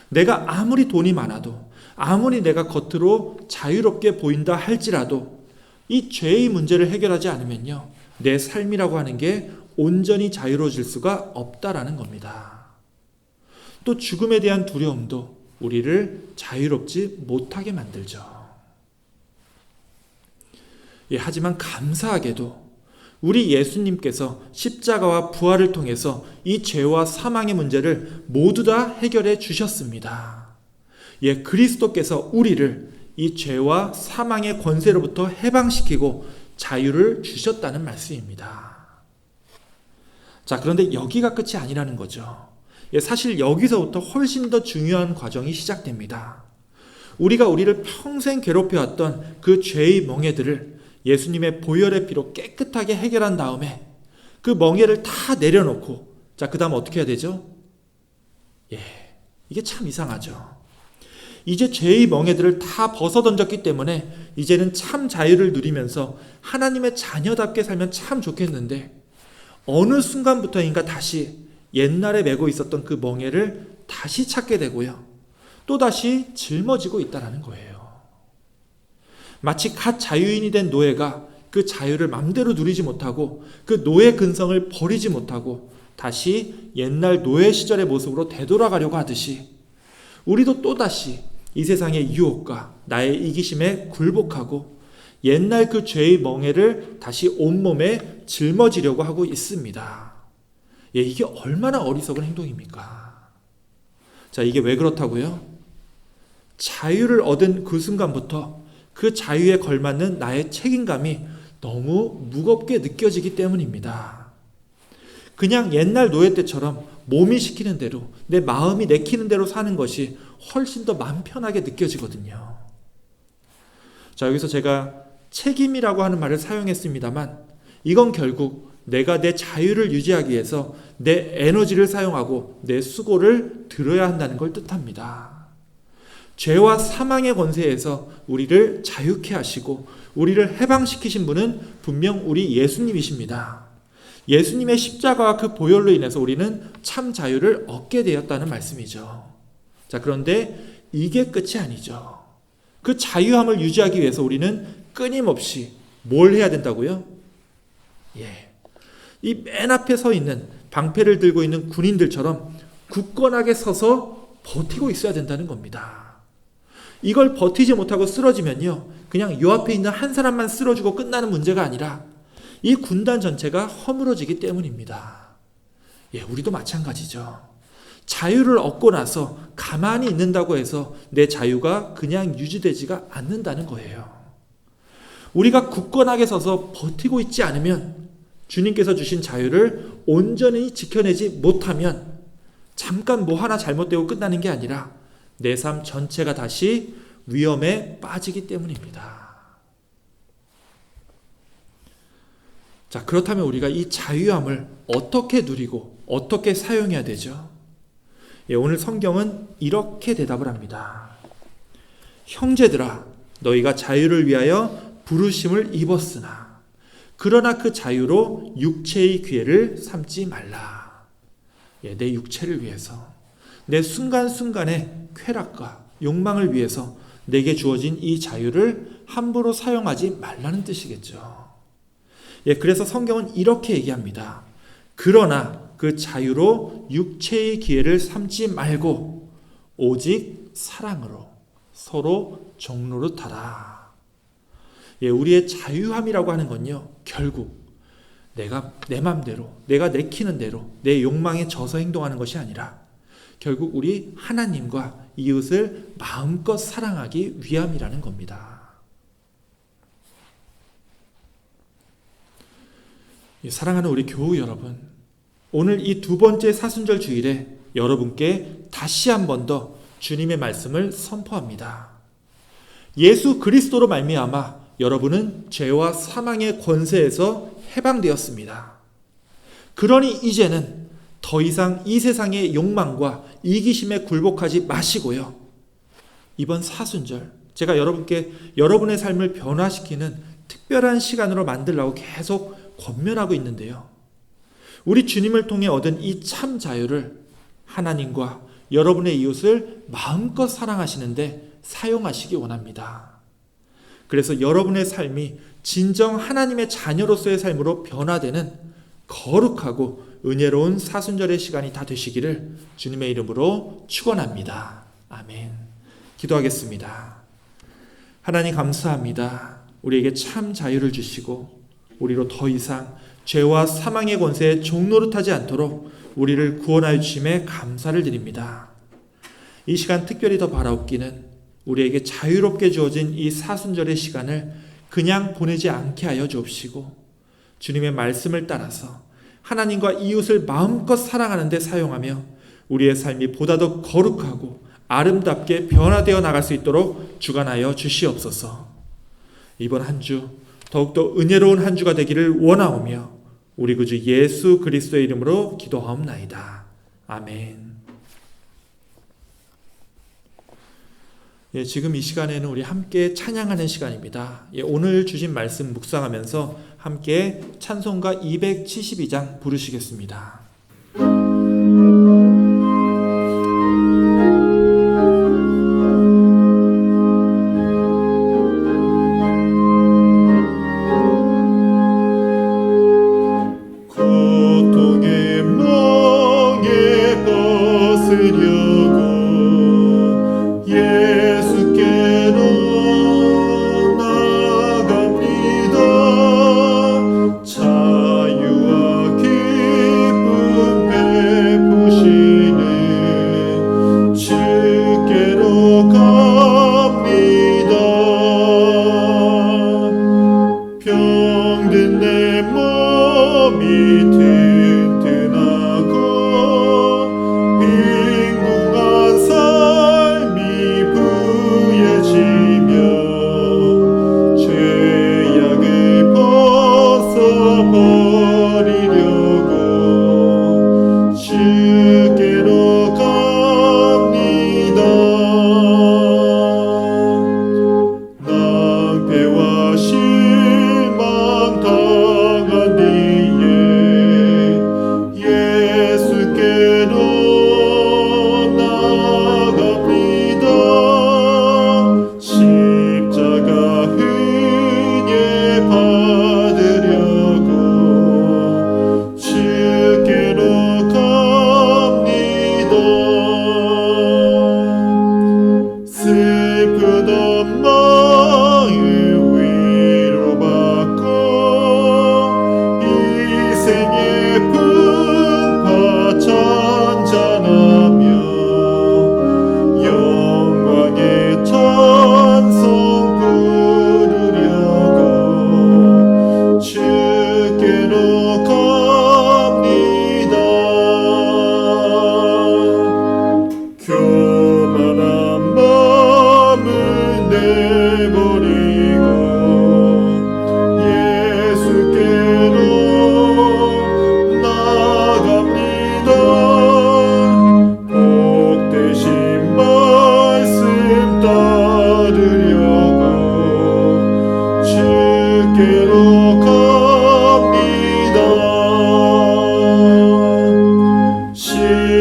내가 아무리 돈이 많아도, 아무리 내가 겉으로 자유롭게 보인다 할지라도 이 죄의 문제를 해결하지 않으면요, 내 삶이라고 하는 게 온전히 자유로워질 수가 없다라는 겁니다. 또 죽음에 대한 두려움도 우리를 자유롭지 못하게 만들죠. 예, 하지만 감사하게도 우리 예수님께서 십자가와 부활을 통해서 이 죄와 사망의 문제를 모두 다 해결해 주셨습니다. 예, 그리스도께서 우리를 이 죄와 사망의 권세로부터 해방시키고 자유를 주셨다는 말씀입니다. 자, 그런데 여기가 끝이 아니라는 거죠. 예, 사실 여기서부터 훨씬 더 중요한 과정이 시작됩니다. 우리가 우리를 평생 괴롭혀왔던 그 죄의 멍에들을 예수님의 보혈의 피로 깨끗하게 해결한 다음에 그 멍에를 다 내려놓고, 자, 그 다음 어떻게 해야 되죠? 예, 이게 참 이상하죠. 이제 죄의 멍에들을 다 벗어던졌기 때문에 이제는 참 자유를 누리면서 하나님의 자녀답게 살면 참 좋겠는데, 어느 순간부터인가 다시 옛날에 메고 있었던 그 멍에를 다시 찾게 되고요, 또다시 짊어지고 있다는 거예요. 마치 갓 자유인이 된 노예가 그 자유를 맘대로 누리지 못하고 그 노예 근성을 버리지 못하고 다시 옛날 노예 시절의 모습으로 되돌아가려고 하듯이, 우리도 또다시 이 세상의 유혹과 나의 이기심에 굴복하고 옛날 그 죄의 멍에를 다시 온몸에 짊어지려고 하고 있습니다. 예, 이게 얼마나 어리석은 행동입니까? 자, 이게 왜 그렇다고요? 자유를 얻은 그 순간부터 그 자유에 걸맞는 나의 책임감이 너무 무겁게 느껴지기 때문입니다. 그냥 옛날 노예 때처럼 몸이 시키는 대로, 내 마음이 내키는 대로 사는 것이 훨씬 더 마음 편하게 느껴지거든요. 자, 여기서 제가 책임이라고 하는 말을 사용했습니다만, 이건 결국 내가 내 자유를 유지하기 위해서 내 에너지를 사용하고 내 수고를 들어야 한다는 걸 뜻합니다. 죄와 사망의 권세에서 우리를 자유케 하시고 우리를 해방시키신 분은 분명 우리 예수님이십니다. 예수님의 십자가와 그 보혈로 인해서 우리는 참 자유를 얻게 되었다는 말씀이죠. 자, 그런데 이게 끝이 아니죠. 그 자유함을 유지하기 위해서 우리는 끊임없이 뭘 해야 된다고요? 예, 이 맨 앞에 서 있는, 방패를 들고 있는 군인들처럼 굳건하게 서서 버티고 있어야 된다는 겁니다. 이걸 버티지 못하고 쓰러지면요, 그냥 요 앞에 있는 한 사람만 쓰러지고 끝나는 문제가 아니라 이 군단 전체가 허물어지기 때문입니다. 우리도 마찬가지죠. 자유를 얻고 나서 가만히 있는다고 해서 내 자유가 그냥 유지되지가 않는다는 거예요. 우리가 굳건하게 서서 버티고 있지 않으면, 주님께서 주신 자유를 온전히 지켜내지 못하면 잠깐 뭐 하나 잘못되고 끝나는 게 아니라 내 삶 전체가 다시 위험에 빠지기 때문입니다. 자, 그렇다면 우리가 이 자유함을 어떻게 누리고 어떻게 사용해야 되죠? 오늘 성경은 이렇게 대답을 합니다. 형제들아, 너희가 자유를 위하여 부르심을 입었으나 그러나 그 자유로 육체의 기회를 삼지 말라. 내 육체를 위해서, 내 순간순간의 쾌락과 욕망을 위해서 내게 주어진 이 자유를 함부로 사용하지 말라는 뜻이겠죠. 그래서 성경은 이렇게 얘기합니다. 그러나 그 자유로 육체의 기회를 삼지 말고 오직 사랑으로 서로 종노릇하라. 우리의 자유함이라고 하는 건요, 결국 내가 내 맘대로, 내가 내키는 대로 내 욕망에 져서 행동하는 것이 아니라 결국 우리 하나님과 이웃을 마음껏 사랑하기 위함이라는 겁니다. 사랑하는 우리 교우 여러분, 오늘 이 두 번째 사순절 주일에 여러분께 다시 한 번 더 주님의 말씀을 선포합니다. 예수 그리스도로 말미암아 여러분은 죄와 사망의 권세에서 해방되었습니다. 그러니 이제는 더 이상 이 세상의 욕망과 이기심에 굴복하지 마시고요. 이번 사순절, 제가 여러분께 여러분의 삶을 변화시키는 특별한 시간으로 만들려고 계속 권면하고 있는데요. 우리 주님을 통해 얻은 이 참 자유를 하나님과 여러분의 이웃을 마음껏 사랑하시는데 사용하시기 원합니다. 그래서 여러분의 삶이 진정 하나님의 자녀로서의 삶으로 변화되는 거룩하고 은혜로운 사순절의 시간이 다 되시기를 주님의 이름으로 축원합니다. 아멘. 기도하겠습니다. 하나님 감사합니다. 우리에게 참 자유를 주시고 우리로 더 이상 죄와 사망의 권세에 종노릇하지 않도록 우리를 구원하여 주심에 감사를 드립니다. 이 시간 특별히 더 바라옵기는 우리에게 자유롭게 주어진 이 사순절의 시간을 그냥 보내지 않게 하여 주옵시고 주님의 말씀을 따라서 하나님과 이웃을 마음껏 사랑하는 데 사용하며 우리의 삶이 보다 더 거룩하고 아름답게 변화되어 나갈 수 있도록 주관하여 주시옵소서. 이번 한 주 더욱더 은혜로운 한 주가 되기를 원하오며 우리 구주 예수 그리스도의 이름으로 기도하옵나이다. 아멘. 지금 이 시간에는 우리 함께 찬양하는 시간입니다. 오늘 주신 말씀 묵상하면서 함께 찬송가 272장 부르시겠습니다. 튼튼하고 빈궁한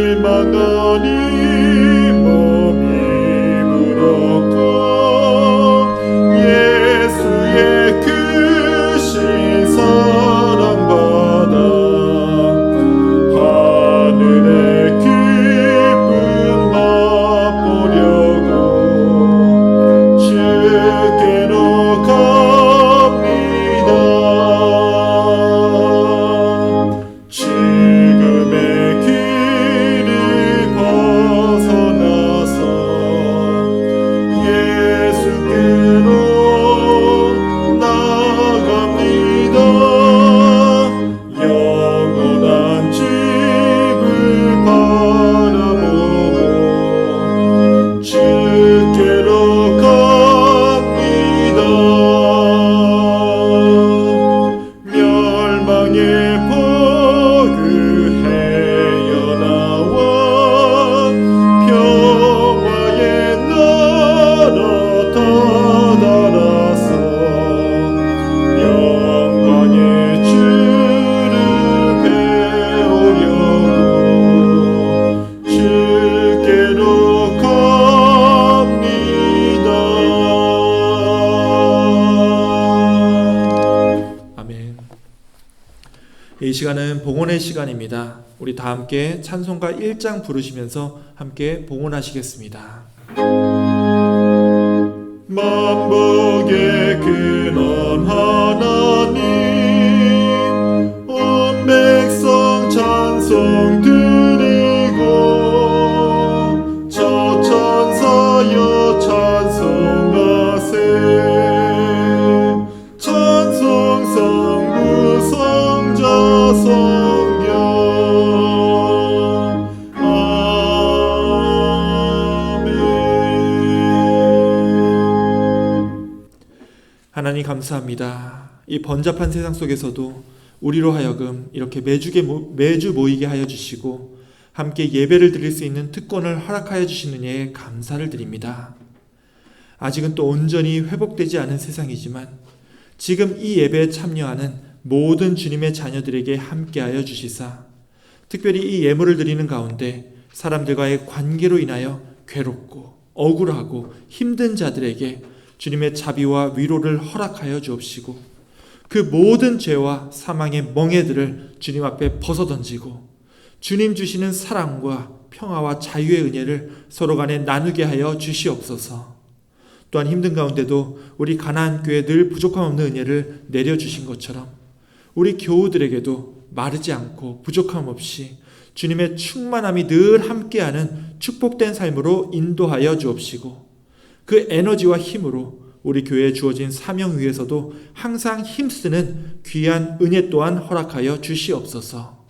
실망하니 몸이 부럽고 예수의 크신 사랑받아 하늘의 기쁨 맛보려고 주께로 갑니다. 지금의 길을 벗어나서 예수께로 나갑니다. 영원한 집을 바라보고 주께로 갑니다. 멸망의 포구 헤어나와 평화의 나라 다다라서 영광의 주를 배우려고 주께로 갑니다. 아멘. 이 시간은 봉헌의 시간입니다. 우리 다 함께 찬송가 1장 부르시면서 함께 봉헌하시겠습니다. 만복의 근원 하나님, 온 백성 찬송 드리고 저 천사여 찬송하세. 찬송성 무성자 성경. 아멘. 하나님 감사합니다. 이 번잡한 세상 속에서도 우리로 하여금 이렇게 매주 모이게 하여 주시고 함께 예배를 드릴 수 있는 특권을 허락하여 주신 은혜에 감사를 드립니다. 아직은 또 온전히 회복되지 않은 세상이지만 지금 이 예배에 참여하는 모든 주님의 자녀들에게 함께하여 주시사 특별히 이 예물을 드리는 가운데 사람들과의 관계로 인하여 괴롭고 억울하고 힘든 자들에게 주님의 자비와 위로를 허락하여 주옵시고 그 모든 죄와 사망의 멍에들을 주님 앞에 벗어던지고 주님 주시는 사랑과 평화와 자유의 은혜를 서로 간에 나누게 하여 주시옵소서. 또한 힘든 가운데도 우리 가나안교회 늘 부족함 없는 은혜를 내려주신 것처럼 우리 교우들에게도 마르지 않고 부족함 없이 주님의 충만함이 늘 함께하는 축복된 삶으로 인도하여 주옵시고 그 에너지와 힘으로 우리 교회에 주어진 사명 위에서도 항상 힘쓰는 귀한 은혜 또한 허락하여 주시옵소서.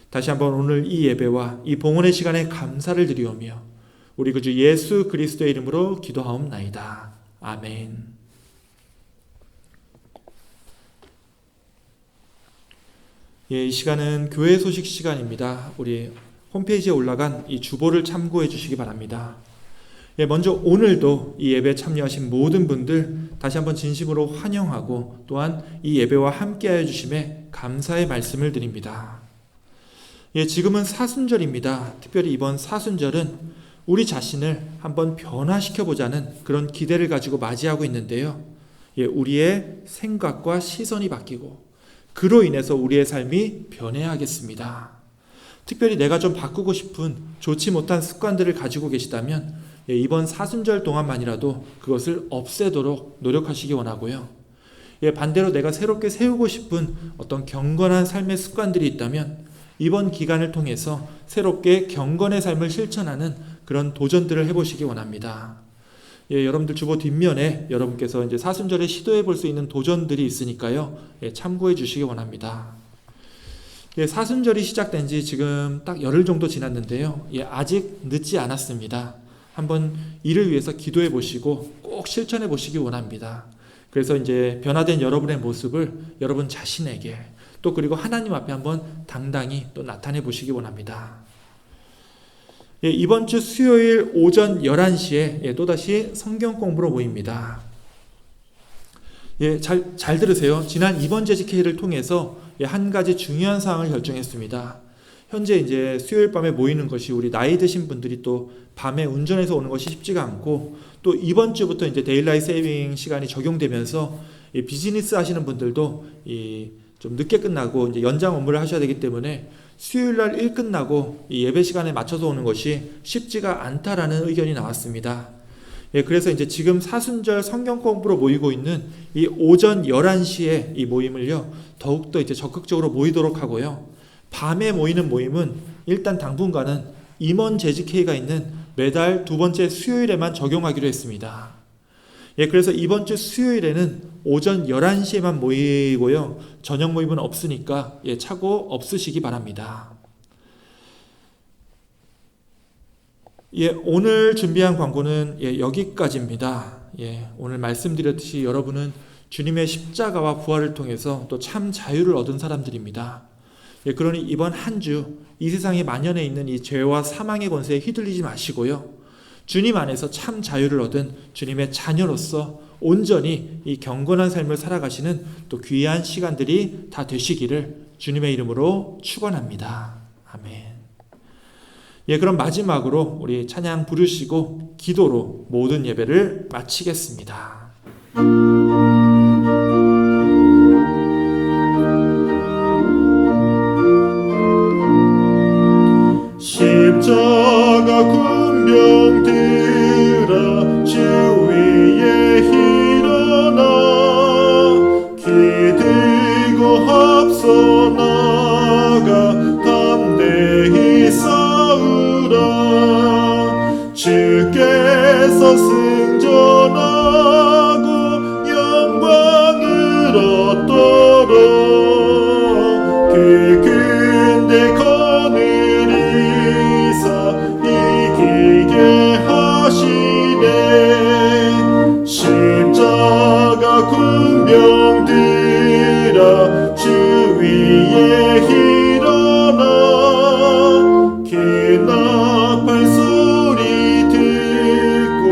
다시 한번 오늘 이 예배와 이 봉헌의 시간에 감사를 드리오며 우리 구주 예수 그리스도의 이름으로 기도하옵나이다. 아멘. 이 시간은 교회 소식 시간입니다. 우리 홈페이지에 올라간 이 주보를 참고해 주시기 바랍니다. 먼저 오늘도 이 예배에 참여하신 모든 분들 다시 한번 진심으로 환영하고 또한 이 예배와 함께하여 주심에 감사의 말씀을 드립니다. 지금은 사순절입니다. 특별히 이번 사순절은 우리 자신을 한번 변화시켜보자는 그런 기대를 가지고 맞이하고 있는데요. 우리의 생각과 시선이 바뀌고 그로 인해서 우리의 삶이 변해야 하겠습니다. 특별히 내가 좀 바꾸고 싶은 좋지 못한 습관들을 가지고 계시다면 이번 사순절 동안만이라도 그것을 없애도록 노력하시기 원하고요. 반대로 내가 새롭게 세우고 싶은 어떤 경건한 삶의 습관들이 있다면 이번 기간을 통해서 새롭게 경건의 삶을 실천하는 그런 도전들을 해보시기 원합니다. 여러분들 주보 뒷면에 여러분께서 이제 사순절에 시도해 볼 수 있는 도전들이 있으니까요. 참고해 주시기 원합니다. 사순절이 시작된 지 지금 딱 열흘 정도 지났는데요. 아직 늦지 않았습니다. 한번 이를 위해서 기도해 보시고 꼭 실천해 보시기 원합니다. 그래서 이제 변화된 여러분의 모습을 여러분 자신에게 또 그리고 하나님 앞에 한번 당당히 또 나타내 보시기 원합니다. 이번 주 수요일 오전 11시에 또다시 성경 공부로 모입니다. 잘 들으세요. 지난 이번 재직회의를 통해서 한 가지 중요한 사항을 결정했습니다. 현재 이제 수요일 밤에 모이는 것이 우리 나이 드신 분들이 또 밤에 운전해서 오는 것이 쉽지가 않고, 또 이번 주부터 이제 데일라이트 세이빙 시간이 적용되면서 이 비즈니스 하시는 분들도 좀 늦게 끝나고 이제 연장 업무를 하셔야 되기 때문에 수요일 날 일 끝나고 이 예배 시간에 맞춰서 오는 것이 쉽지가 않다라는 의견이 나왔습니다. 그래서 이제 지금 사순절 성경 공부로 모이고 있는 이 오전 11시에 이 모임을요, 더욱더 이제 적극적으로 모이도록 하고요. 밤에 모이는 모임은 일단 당분간은 임원 재직회의가 있는 매달 두 번째 수요일에만 적용하기로 했습니다. 그래서 이번 주 수요일에는 오전 11시에만 모이고요. 저녁 모임은 없으니까 착오 없으시기 바랍니다. 오늘 준비한 광고는 여기까지입니다. 오늘 말씀드렸듯이 여러분은 주님의 십자가와 부활을 통해서 또 참 자유를 얻은 사람들입니다. 그러니 이번 한 주 이 세상에 만연해 있는 이 죄와 사망의 권세에 휘둘리지 마시고요. 주님 안에서 참 자유를 얻은 주님의 자녀로서 온전히 이 경건한 삶을 살아가시는 또 귀한 시간들이 다 되시기를 주님의 이름으로 축원합니다. 아멘. 그럼 마지막으로 우리 찬양 부르시고 기도로 모든 예배를 마치겠습니다. 십자가 군병들아 주 위에 일어나 기들고 앞서 나가 담대히 싸우라. 주께서 승전하고 영광을 얻도록 그 근대 이기게 하시네. 십자가 군병들아 주 위에 일어나 긴 나팔 소리 듣고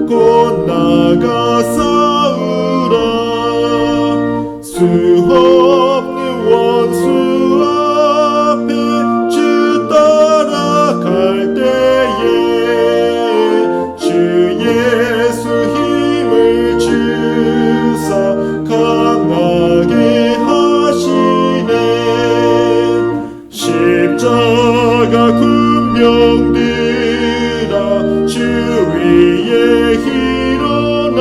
곧 나가 싸우라. 수없는 원수 앞에 주 따라갈 때에 주 예수 힘을 주사 강하게 하시네. 십자가 군병들아 주 위에 일어나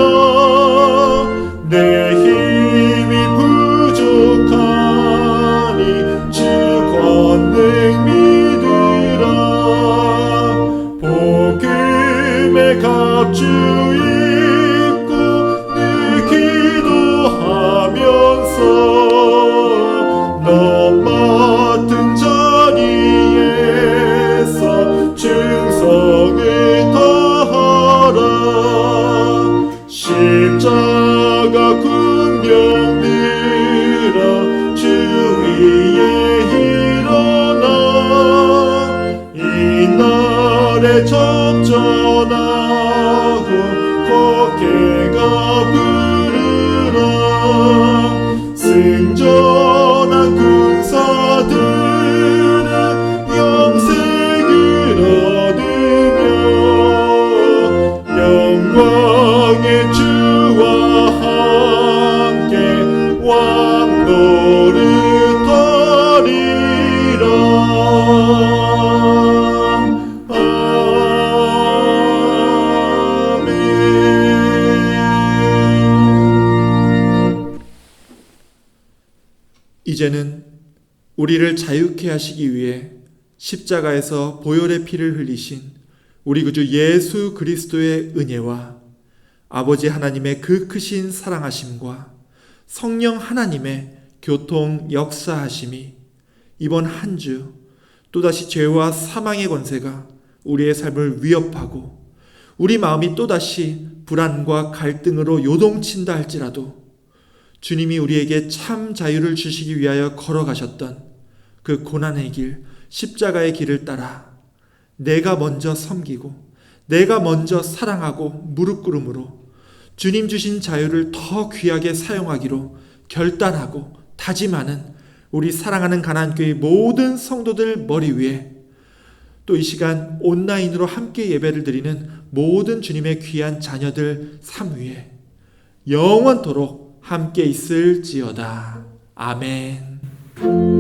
내 힘이 부족하니 주 권능 믿으라. 복음의 갑주 입고 늘 기도하면서 너 맡은 자리에서 충성을 다하라. 십자가 군병들아 주 위에 일어나 이날에 접전하고 곡해가 부르라. 승전한 군사들은 영생을 얻으며 영광의 주와 함께 왕노릇하리라. 이제는 우리를 자유케 하시기 위해 십자가에서 보혈의 피를 흘리신 우리 구주 예수 그리스도의 은혜와 아버지 하나님의 그 크신 사랑하심과 성령 하나님의 교통 역사하심이 이번 한 주 또다시 죄와 사망의 권세가 우리의 삶을 위협하고 우리 마음이 또다시 불안과 갈등으로 요동친다 할지라도 주님이 우리에게 참 자유를 주시기 위하여 걸어가셨던 그 고난의 길, 십자가의 길을 따라 내가 먼저 섬기고 내가 먼저 사랑하고 무릎 꿇음으로 주님 주신 자유를 더 귀하게 사용하기로 결단하고 다짐하는 우리 사랑하는 가나안교회 모든 성도들 머리 위에, 또 이 시간 온라인으로 함께 예배를 드리는 모든 주님의 귀한 자녀들 삶 위에 영원토록 함께 있을지어다. 아멘.